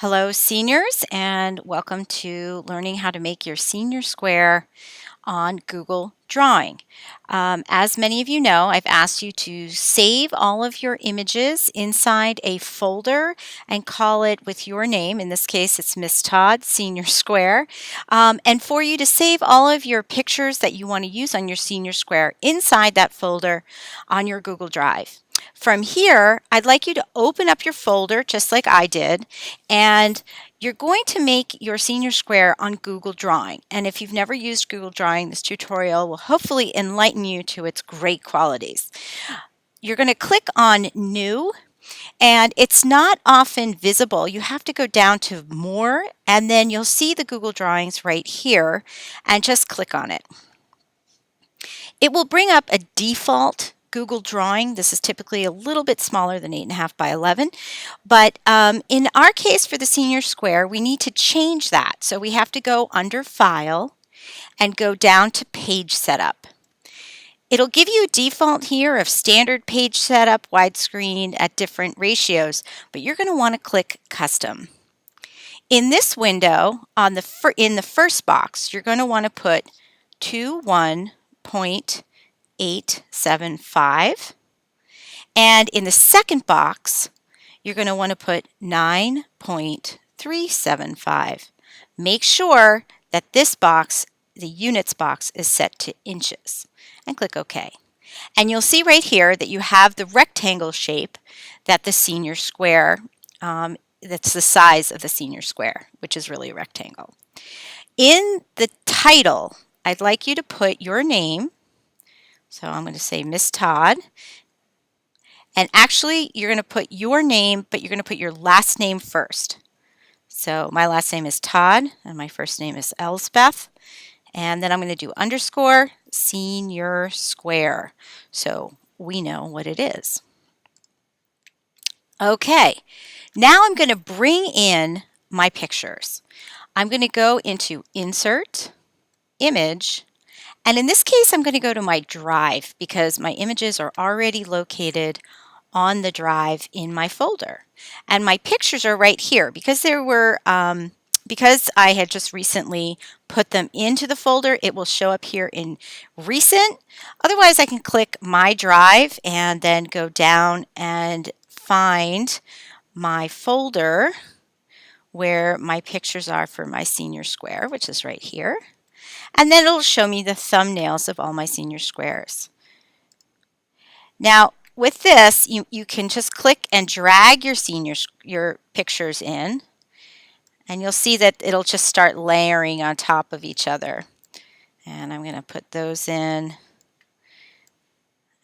Hello, seniors, and welcome to learning how to make your senior square on Google Drawing. As many of you know, I've asked you to save all of your images inside a folder and call it with your name. In this case, it's Miss Todd Senior Square. And for you to save all of your pictures that you want to use on your senior square inside that folder on your Google Drive. From here, I'd like you to open up your folder just like I did, and you're going to make your senior square on Google Drawing. And if you've never used Google Drawing, this tutorial will hopefully enlighten you to its great qualities. You're going to click on New, and it's not often visible. You have to go down to More, and then you'll see the Google Drawings right here, and just click on it. It will bring up a default Google Drawing. This is typically a little bit smaller than 8.5 by 11. But in our case for the senior square, we need to change that. So we have to go under File and go down to Page Setup. It'll give you a default here of standard page setup, widescreen at different ratios, but you're going to want to click Custom. In this window, in the first box, you're going to want to put 21.875, and in the second box you're going to want to put 9.375. Make sure that this box, the units box, is set to inches, and click OK. And you'll see right here that you have the rectangle shape that the senior square, that's the size of the senior square, which is really a rectangle. In the title, I'd like you to put your name. So I'm going to say Miss Todd. And actually, you're going to put your name, but you're going to put your last name first. So my last name is Todd, and my first name is Elsbeth. And then I'm going to do underscore senior square, so we know what it is. Okay, now I'm going to bring in my pictures. I'm going to go into Insert, Image, and in this case, I'm going to go to my drive because my images are already located on the drive in my folder. And my pictures are right here because because I had just recently put them into the folder, it will show up here in Recent. Otherwise, I can click My Drive and then go down and find my folder where my pictures are for my senior square, which is right here. And then it'll show me the thumbnails of all my senior squares. Now, with this, you can just click and drag your pictures in, and you'll see that it'll just start layering on top of each other. And I'm going to put those in.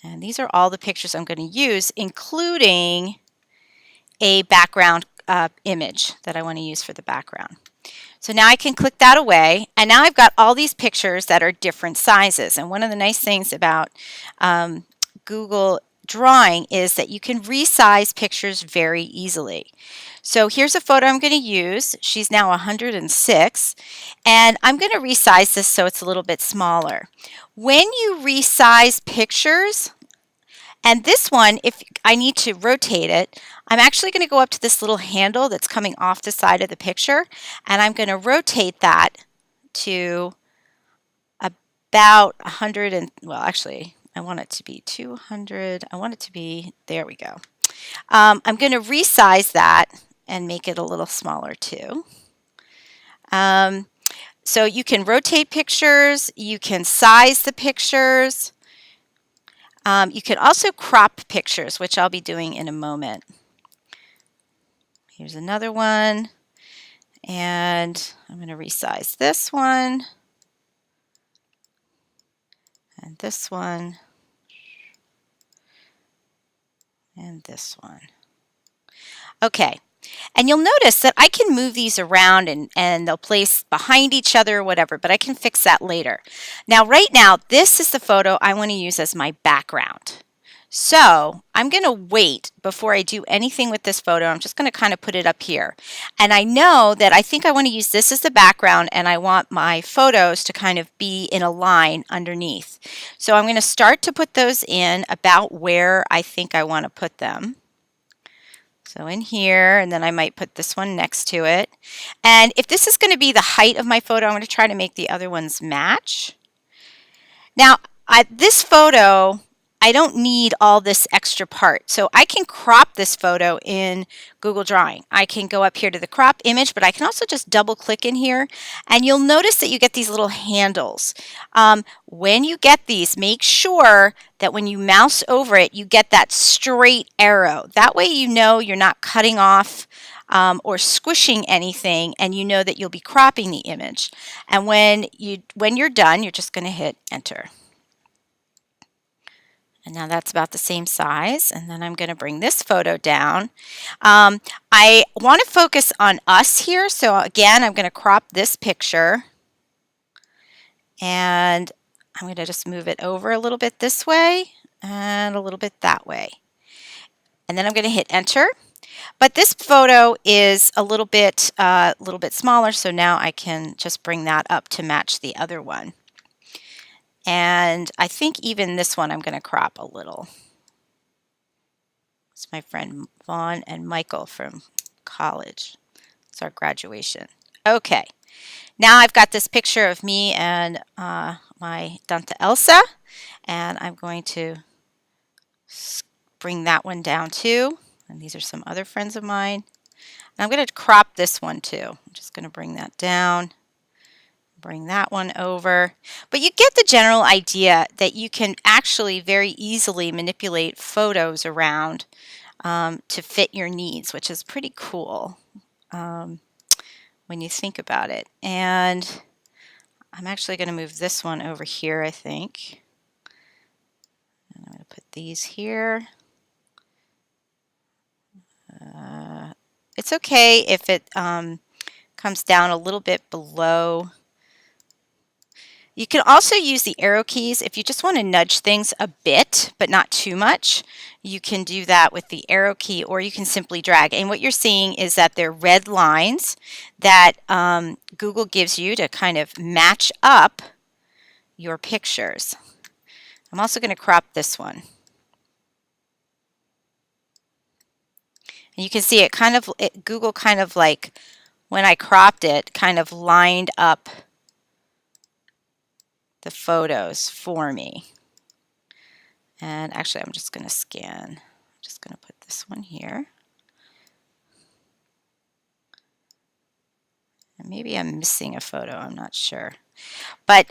And these are all the pictures I'm going to use, including a background image that I want to use for the background. So now I can click that away, and now I've got all these pictures that are different sizes. And one of the nice things about Google Drawing is that you can resize pictures very easily. So here's a photo I'm going to use. She's now 106, and I'm going to resize this so it's a little bit smaller. When you resize pictures, and this one, if I need to rotate it, I'm actually going to go up to this little handle that's coming off the side of the picture, and I'm going to rotate that to about 100 and, well, actually, I want it to be 200. I want it to be, there we go. I'm going to resize that and make it a little smaller too. So you can rotate pictures, you can size the pictures. You can also crop pictures, which I'll be doing in a moment. Here's another one, and I'm going to resize this one, and this one, and this one. Okay, and you'll notice that I can move these around and they'll place behind each other or whatever, but I can fix that later. Now, right now, this is the photo I want to use as my background. So I'm going to wait before I do anything with this photo. I'm just going to kind of put it up here. And I know that I think I want to use this as the background, and I want my photos to kind of be in a line underneath. So I'm going to start to put those in about where I think I want to put them. So in here, and then I might put this one next to it. And if this is going to be the height of my photo, I'm going to try to make the other ones match. Now, this photo, I don't need all this extra part. So I can crop this photo in Google Drawing. I can go up here to the crop image, but I can also just double click in here. And you'll notice that you get these little handles. When you get these, make sure that when you mouse over it, you get that straight arrow. That way you know you're not cutting off or squishing anything, and you know that you'll be cropping the image. And when you're done, you're just going to hit enter. And now that's about the same size. And then I'm going to bring this photo down. I want to focus on us here. So again, I'm going to crop this picture. And I'm going to just move it over a little bit this way and a little bit that way. And then I'm going to hit enter. But this photo is a little bit smaller. So now I can just bring that up to match the other one. And I think even this one I'm going to crop a little. It's my friend Vaughn and Michael from college. It's our graduation. Okay, now I've got this picture of me and my Tante Elsa, and I'm going to bring that one down too. And these are some other friends of mine. And I'm going to crop this one too. I'm just going to bring that down. Bring that one over. But you get the general idea that you can actually very easily manipulate photos around to fit your needs, which is pretty cool when you think about it. And I'm actually going to move this one over here, I think. And I'm going to put these here. It's okay if it comes down a little bit below. You can also use the arrow keys if you just want to nudge things a bit, but not too much. You can do that with the arrow key, or you can simply drag. And what you're seeing is that they're red lines that Google gives you to kind of match up your pictures. I'm also going to crop this one. And you can see it kind of, Google kind of like, when I cropped it, kind of lined up the photos for me. And actually, I'm just going to scan. I'm just going to put this one here. And maybe I'm missing a photo. I'm not sure. But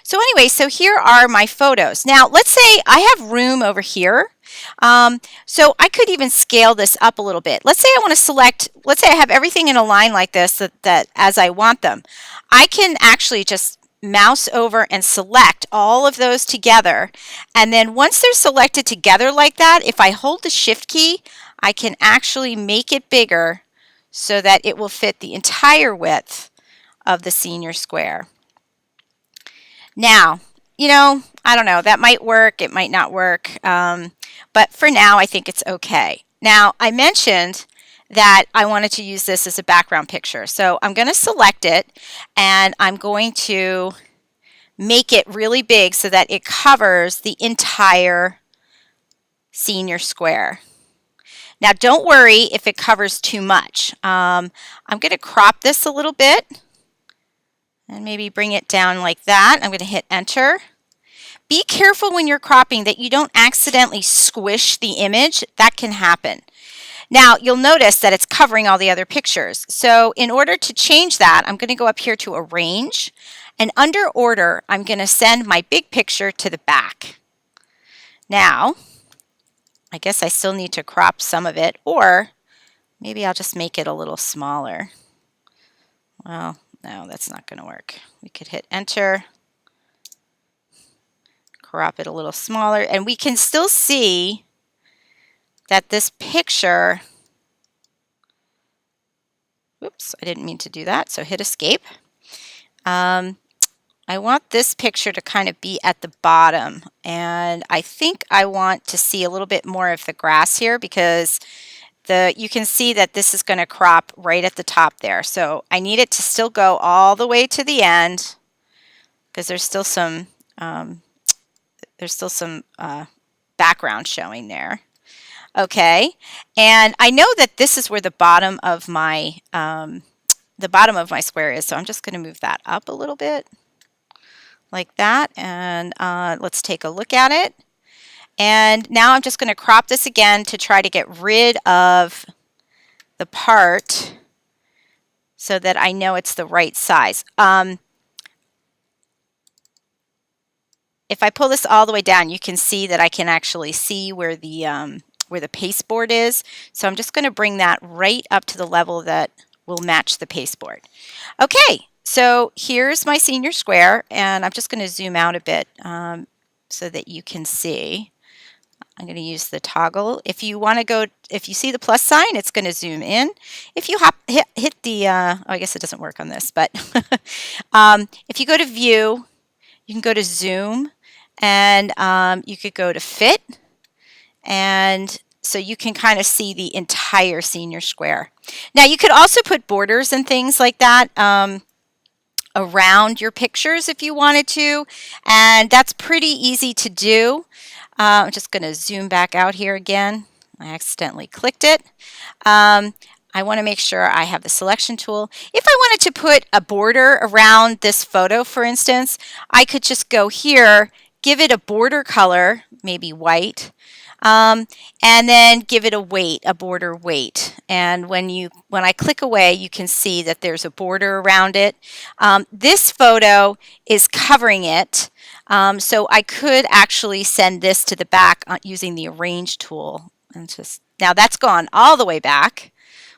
so anyway, so here are my photos. Now, let's say I have room over here. So I could even scale this up a little bit. Let's say I want to select, let's say I have everything in a line like this that as I want them. I can actually just mouse over and select all of those together. And then once they're selected together like that, if I hold the shift key, I can actually make it bigger so that it will fit the entire width of the senior square. Now, you know, I don't know, that might work, it might not work, but for now I think it's okay. Now, I mentioned that I wanted to use this as a background picture. So I'm going to select it, and I'm going to make it really big so that it covers the entire senior square. Now, don't worry if it covers too much. I'm going to crop this a little bit and maybe bring it down like that. I'm going to hit enter. Be careful when you're cropping that you don't accidentally squish the image. That can happen. Now, you'll notice that it's covering all the other pictures. So in order to change that, I'm going to go up here to Arrange. And under Order, I'm going to send my big picture to the back. Now, I guess I still need to crop some of it, or maybe I'll just make it a little smaller. Well, no, that's not going to work. We could hit Enter, crop it a little smaller, and we can still see that this picture, oops, I didn't mean to do that, so hit Escape. I want this picture to kind of be at the bottom, and I think I want to see a little bit more of the grass here because you can see that this is going to crop right at the top there. So I need it to still go all the way to the end because there's still some background showing there. Okay, and I know that this is where the bottom of my square is, so I'm just going to move that up a little bit like that, and let's take a look at it. And now I'm just going to crop this again to try to get rid of the part so that I know it's the right size. If I pull this all the way down, you can see that I can actually see where the pasteboard is. So I'm just going to bring that right up to the level that will match the pasteboard. Okay, so here's my senior square, and I'm just going to zoom out a bit so that you can see. I'm going to use the toggle. If you want to go, if you see the plus sign, it's going to zoom in. If you hit the, oh, I guess it doesn't work on this, but if you go to view, you can go to zoom, and you could go to fit, and so you can kind of see the entire senior square. Now you could also put borders and things like that around your pictures if you wanted to, and that's pretty easy to do. I'm just going to zoom back out here again. I accidentally clicked it. I want to make sure I have the selection tool. If I wanted to put a border around this photo, for instance, I could just go here, give it a border color, maybe white, and then give it a weight, a border weight. And when I click away, you can see that there's a border around it. This photo is covering it. So I could actually send this to the back using the arrange tool. And now that's gone all the way back,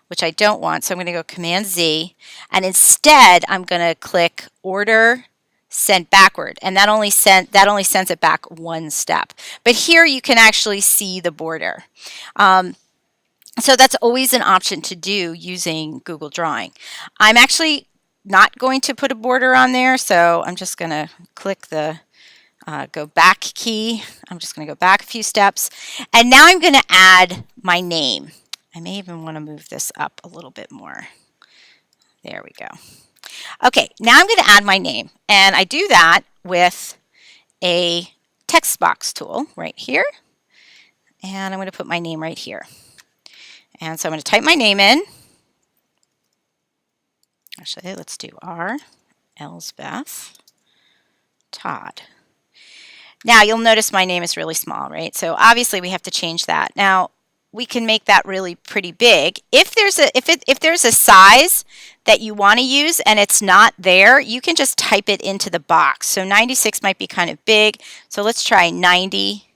which I don't want. So I'm going to go Command Z, and instead I'm going to click Order Send Backward, and that only sends it back one step. But here you can actually see the border. So that's always an option to do using Google Drawing. I'm actually not going to put a border on there, so I'm just going to click the go back key. I'm just going to go back a few steps, and now I'm going to add my name. I may even want to move this up a little bit more. There we go. Okay, now I'm going to add my name, and I do that with a text box tool right here, and I'm going to put my name right here. And so I'm going to type my name in. Actually, let's do R. Elsbeth Todd. Now you'll notice my name is really small, right? So obviously we have to change that. Now we can make that really pretty big. If there's a size that you want to use and it's not there, you can just type it into the box. So 96 might be kind of big. So let's try 90.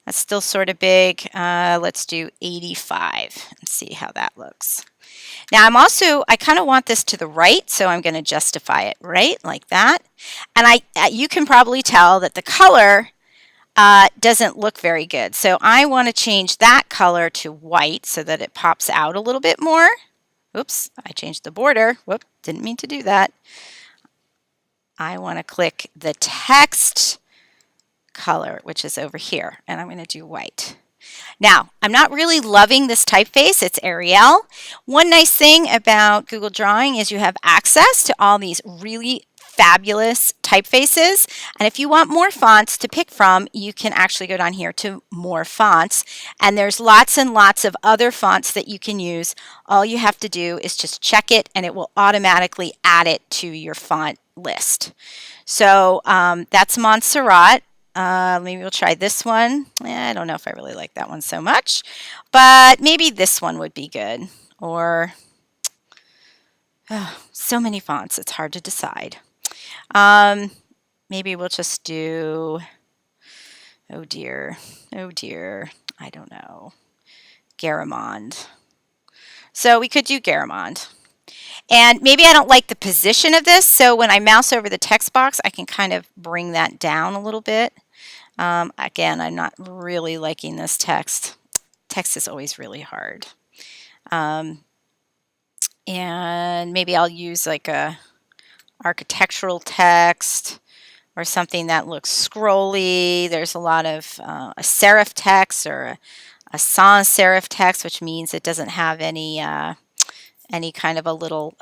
That's still sort of big. Let's do 85 and see how that looks. Now I kind of want this to the right, so I'm going to justify it right like that. And you can probably tell that the color doesn't look very good. So I want to change that color to white so that it pops out a little bit more. Oops, I changed the border. Whoop, didn't mean to do that. I want to click the text color, which is over here, and I'm going to do white. Now, I'm not really loving this typeface. It's Arial. One nice thing about Google Drawing is you have access to all these really fabulous typefaces. And if you want more fonts to pick from, you can actually go down here to More Fonts. And there's lots and lots of other fonts that you can use. All you have to do is just check it, and it will automatically add it to your font list. So that's Montserrat. Maybe we'll try this one. I don't know if I really like that one so much, but maybe this one would be good. Or, so many fonts, it's hard to decide. Maybe we'll just do, oh dear, I don't know, Garamond. So we could do Garamond. And maybe I don't like the position of this, so when I mouse over the text box, I can kind of bring that down a little bit. Again, I'm not really liking this text. Text is always really hard. And maybe I'll use like a architectural text or something that looks scrolly. There's a lot of a serif text or a sans serif text, which means it doesn't have any kind of a little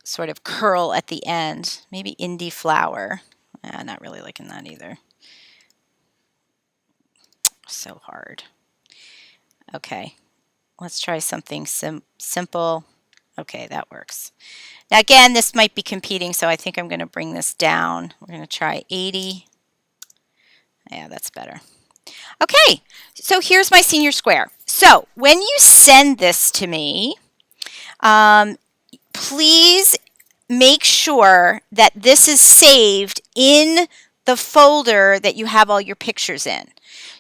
sort of curl at the end. Maybe indie flower. Not really liking that either. So hard. Okay, let's try something simple. Okay, that works. Now again, this might be competing, so I think I'm going to bring this down. We're going to try 80. Yeah, that's better. Okay, so here's my senior square. So when you send this to me, please make sure that this is saved in the folder that you have all your pictures in.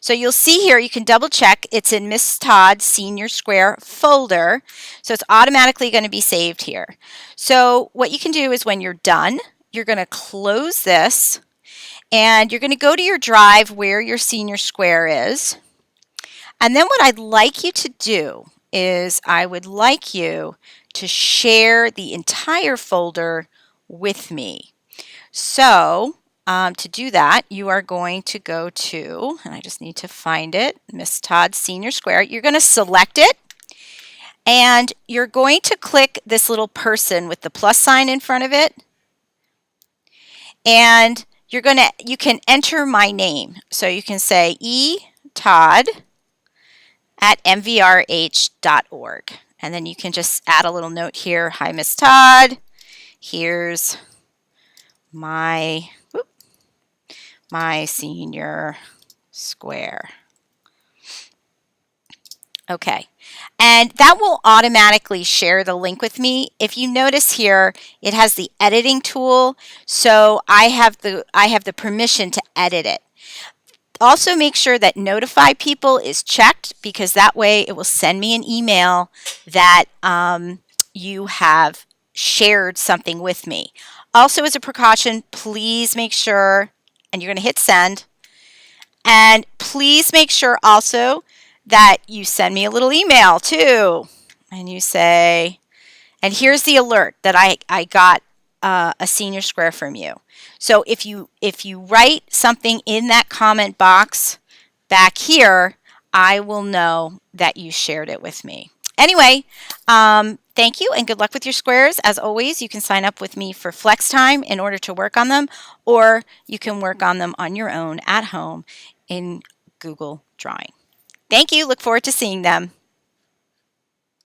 So you'll see here, you can double check, it's in Miss Todd's Senior Square folder. So it's automatically going to be saved here. So what you can do is when you're done, you're going to close this and you're going to go to your drive where your senior square is. And then what I'd like you to do is I would like you to share the entire folder with me. So to do that, you are going to go to, and I just need to find it, Miss Todd's Senior Square. You're going to select it, and you're going to click this little person with the plus sign in front of it, and you can enter my name. So you can sayetodd@mvrh.org. And then you can just add a little note here. Hi, Miss Todd. Here's my senior square. Okay, and that will automatically share the link with me. If you notice here, it has the editing tool, so I have the permission to edit it. Also make sure that notify people is checked, because that way it will send me an email that you have shared something with me. Also, as a precaution, please make sure, and you're going to hit send, and please make sure also that you send me a little email too. And you say, and here's the alert that I got a senior square from you. So if you write something in that comment box back here, I will know that you shared it with me. Anyway, thank you and good luck with your squares. As always, you can sign up with me for flex time in order to work on them, or you can work on them on your own at home in Google Drawing. Thank you. Look forward to seeing them.